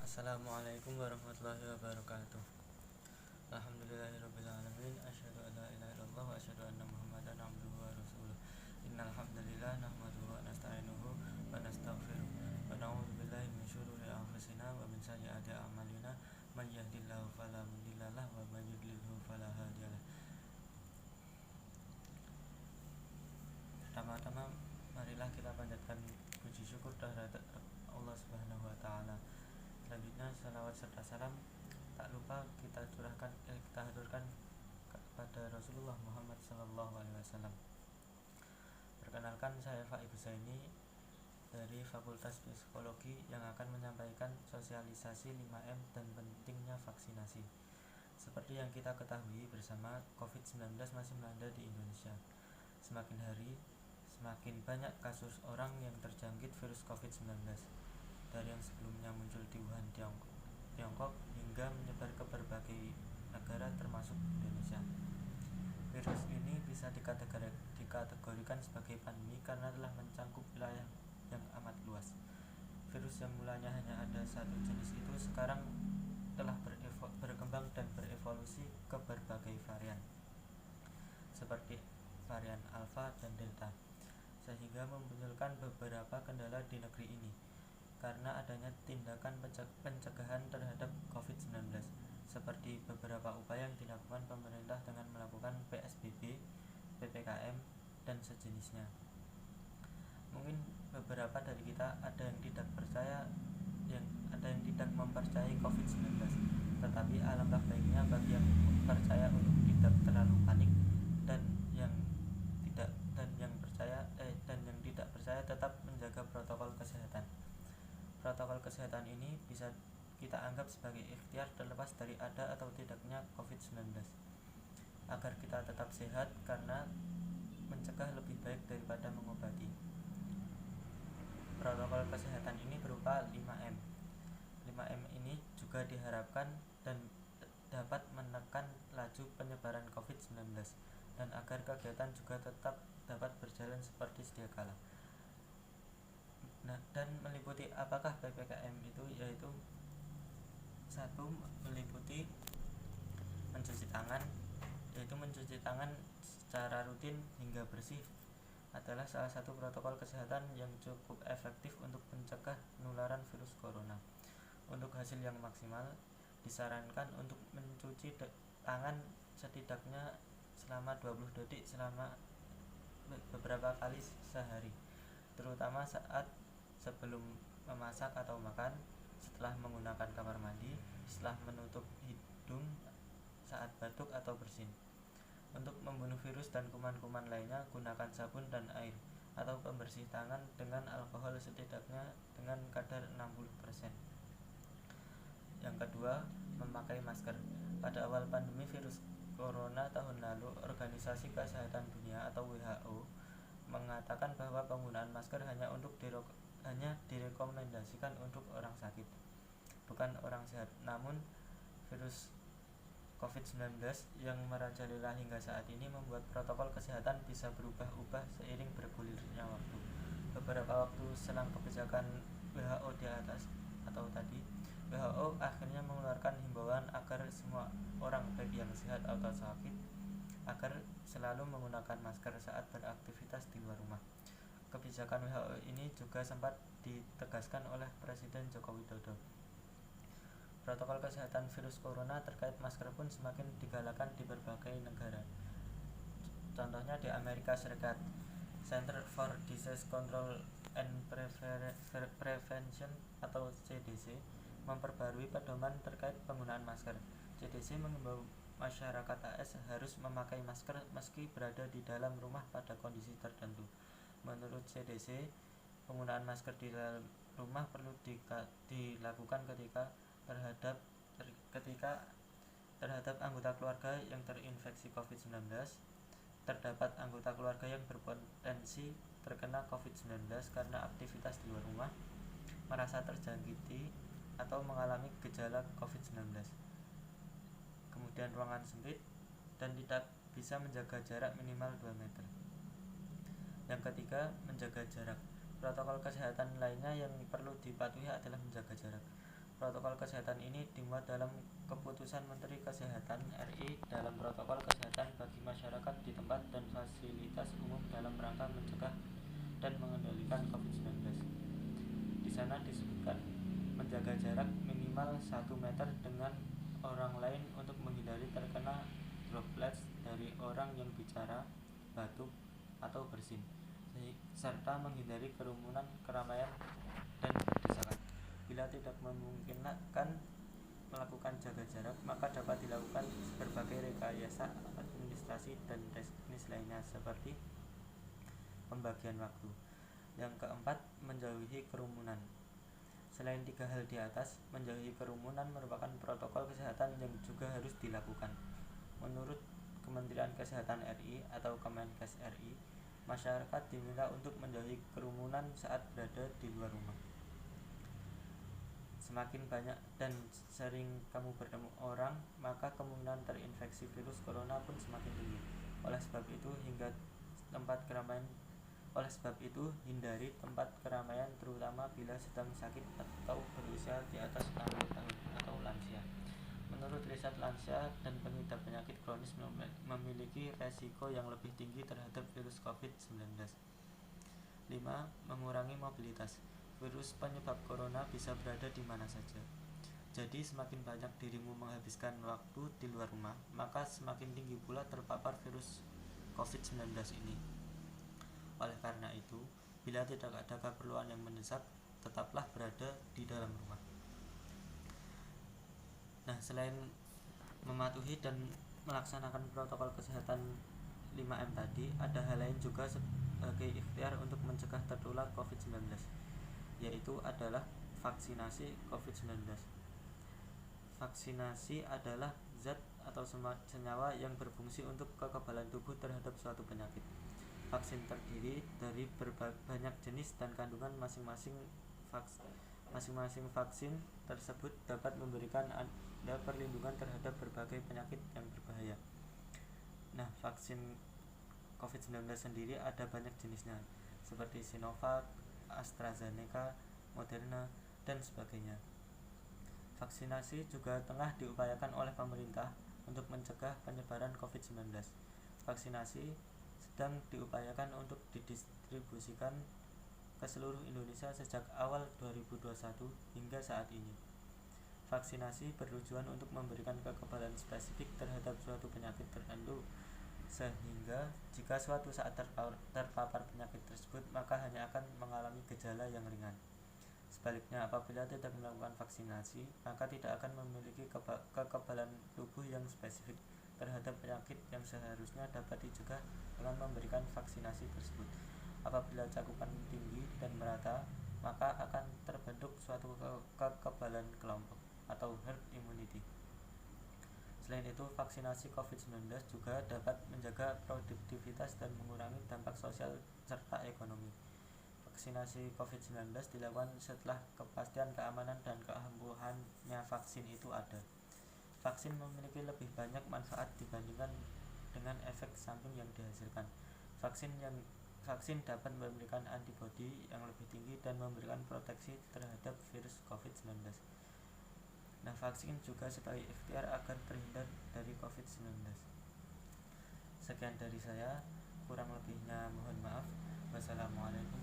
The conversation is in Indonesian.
Assalamualaikum warahmatullahi wabarakatuh. Alhamdulillahirabbil alamin, asyhadu an la ilaha illallah wa asyhadu anna Muhammadan abduhu wa rasuluh. Innal hamdalillah nahmaduhu wa nasta'inuhu wa nastaghfiruh wa na'udzu billahi min syururi anfusina wa min sayyiati a'malina. Man yahdihillahu fala mudhillalah wa man yudlilhu fala hadiyalah. Pertama-tama marilah kita panjatkan puji syukur kehadirat Allah Subhanahu wa taala. Selanjutnya salawat serta salam tak lupa kita haturkan kepada Rasulullah Muhammad SAW. Perkenalkan, saya Faib Zaini dari Fakultas Psikologi yang akan menyampaikan sosialisasi 5M dan pentingnya vaksinasi. Seperti yang kita ketahui bersama, COVID-19 masih melanda di Indonesia. Semakin hari, semakin banyak kasus orang yang terjangkit virus COVID-19. Dari yang sebelumnya muncul di Wuhan, Tiongkok hingga menyebar ke berbagai negara termasuk Indonesia. Virus ini bisa dikategorikan sebagai pandemi karena telah mencangkup wilayah yang amat luas. Virus yang mulanya hanya ada satu jenis itu sekarang telah berkembang dan berevolusi ke berbagai varian, seperti varian Alpha dan Delta, sehingga memunculkan beberapa kendala di negeri ini karena adanya tindakan pencegahan terhadap COVID-19, seperti beberapa upaya yang dilakukan pemerintah dengan melakukan PSBB, PPKM, dan sejenisnya. Mungkin beberapa dari kita ada yang tidak mempercayai COVID-19, tetapi alangkah baiknya bagi yang percaya untuk tidak terlalu panik, dan yang tidak percaya tetap menjaga protokol kesehatan. Protokol kesehatan ini bisa kita anggap sebagai ikhtiar terlepas dari ada atau tidaknya COVID-19, agar kita tetap sehat, karena mencegah lebih baik daripada mengobati. Protokol kesehatan ini berupa 5M. 5M ini juga diharapkan dan dapat menekan laju penyebaran COVID-19 dan agar kegiatan juga tetap dapat berjalan seperti sedia kala. Dan meliputi apakah PPKM itu, yaitu satu, meliputi mencuci tangan, yaitu mencuci tangan secara rutin hingga bersih adalah salah satu protokol kesehatan yang cukup efektif untuk mencegah penularan virus corona. Untuk hasil yang maksimal, disarankan untuk mencuci tangan setidaknya selama 20 detik selama beberapa kali sehari, terutama saat sebelum memasak atau makan, setelah menggunakan kamar mandi, setelah menutup hidung saat batuk atau bersin. Untuk membunuh virus dan kuman-kuman lainnya, gunakan sabun dan air atau pembersih tangan dengan alkohol setidaknya dengan kadar 60%. Yang kedua, memakai masker. Pada awal pandemi virus corona tahun lalu, Organisasi Kesehatan Dunia atau WHO mengatakan bahwa penggunaan masker hanya direkomendasikan untuk orang sakit, bukan orang sehat. Namun virus COVID-19 yang merajalela hingga saat ini membuat protokol kesehatan bisa berubah-ubah seiring bergulirnya waktu. Beberapa waktu selang kebijakan WHO WHO akhirnya mengeluarkan himbauan agar semua orang, baik yang sehat atau sakit, agar selalu menggunakan masker saat beraktivitas di luar rumah. Kebijakan WHO ini juga sempat ditegaskan oleh Presiden Joko Widodo. Protokol kesehatan virus corona terkait masker pun semakin digalakan di berbagai negara. Contohnya di Amerika Serikat, Center for Disease Control and Prevention atau CDC memperbarui pedoman terkait penggunaan masker. CDC mengimbau masyarakat AS harus memakai masker meski berada di dalam rumah pada kondisi tertentu. Menurut CDC, penggunaan masker di dalam rumah perlu dilakukan ketika terhadap anggota keluarga yang terinfeksi COVID-19, terdapat anggota keluarga yang berpotensi terkena COVID-19 karena aktivitas di luar rumah, merasa terjangkiti atau mengalami gejala COVID-19, kemudian ruangan sempit, dan tidak bisa menjaga jarak minimal 2 meter. Yang ketiga, menjaga jarak. Protokol kesehatan lainnya yang perlu dipatuhi adalah menjaga jarak. Protokol kesehatan ini dimuat dalam Keputusan Menteri Kesehatan RI dalam protokol kesehatan bagi masyarakat di tempat dan fasilitas umum dalam rangka mencegah dan mengendalikan COVID-19. Di sana disebutkan menjaga jarak minimal 1 meter dengan orang lain untuk menghindari terkena droplets dari orang yang bicara, batuk, atau bersin, serta menghindari kerumunan, keramaian, dan berdesakan. Bila tidak memungkinkan melakukan jaga jarak, maka dapat dilakukan berbagai rekayasa administrasi dan teknis lainnya seperti pembagian waktu. Yang keempat, menjauhi kerumunan. Selain 3 hal di atas, menjauhi kerumunan merupakan protokol kesehatan yang juga harus dilakukan. Menurut Kementerian Kesehatan RI atau Kemenkes RI, masyarakat diminta untuk menjauhi kerumunan saat berada di luar rumah. Semakin banyak dan sering kamu bertemu orang, maka kemungkinan terinfeksi virus corona pun semakin tinggi. Oleh sebab itu, hindari tempat keramaian terutama bila sedang sakit atau berusia di atas 60 tahun atau lansia. Menurut riset, lansia dan pengidap penyakit kronis memiliki resiko yang lebih tinggi terhadap virus COVID-19. 5. Mengurangi mobilitas. Virus penyebab corona bisa berada di mana saja. Jadi semakin banyak dirimu menghabiskan waktu di luar rumah, maka semakin tinggi pula terpapar virus COVID-19 ini. Oleh karena itu, bila tidak ada keperluan yang mendesak, tetaplah berada di dalam rumah. Nah, selain mematuhi dan melaksanakan protokol kesehatan 5M tadi, ada hal lain juga sebagai ikhtiar untuk mencegah tertular COVID-19, yaitu adalah vaksinasi COVID-19. Vaksinasi adalah zat atau senyawa yang berfungsi untuk kekebalan tubuh terhadap suatu penyakit. Vaksin terdiri dari banyak jenis dan kandungan masing-masing vaksin tersebut dapat memberikan Anda perlindungan terhadap berbagai penyakit yang berbahaya. Nah, vaksin COVID-19 sendiri ada banyak jenisnya, seperti Sinovac, AstraZeneca, Moderna, dan sebagainya. Vaksinasi juga tengah diupayakan oleh pemerintah untuk mencegah penyebaran COVID-19. Vaksinasi sedang diupayakan untuk didistribusikan ke seluruh Indonesia sejak awal 2021 hingga saat ini. Vaksinasi bertujuan untuk memberikan kekebalan spesifik terhadap suatu penyakit tertentu, sehingga jika suatu saat terpapar penyakit tersebut, maka hanya akan mengalami gejala yang ringan. Sebaliknya, apabila tidak melakukan vaksinasi, maka tidak akan memiliki kekebalan tubuh yang spesifik terhadap penyakit yang seharusnya dapat dicegah dengan memberikan vaksinasi tersebut. Apabila cakupan tinggi dan merata, maka akan terbentuk suatu kekebalan kelompok atau herd immunity. Selain itu, vaksinasi COVID-19 juga dapat menjaga produktivitas dan mengurangi dampak sosial serta ekonomi. Vaksinasi COVID-19 dilakukan setelah kepastian keamanan dan keampuhannya vaksin itu ada. Vaksin memiliki lebih banyak manfaat dibandingkan dengan efek samping yang dihasilkan. Vaksin dapat memberikan antibodi yang lebih tinggi dan memberikan proteksi terhadap virus COVID-19. Nah, vaksin juga sebagai ikhtiar agar terhindar dari COVID-19. Sekian dari saya, kurang lebihnya mohon maaf. Wassalamualaikum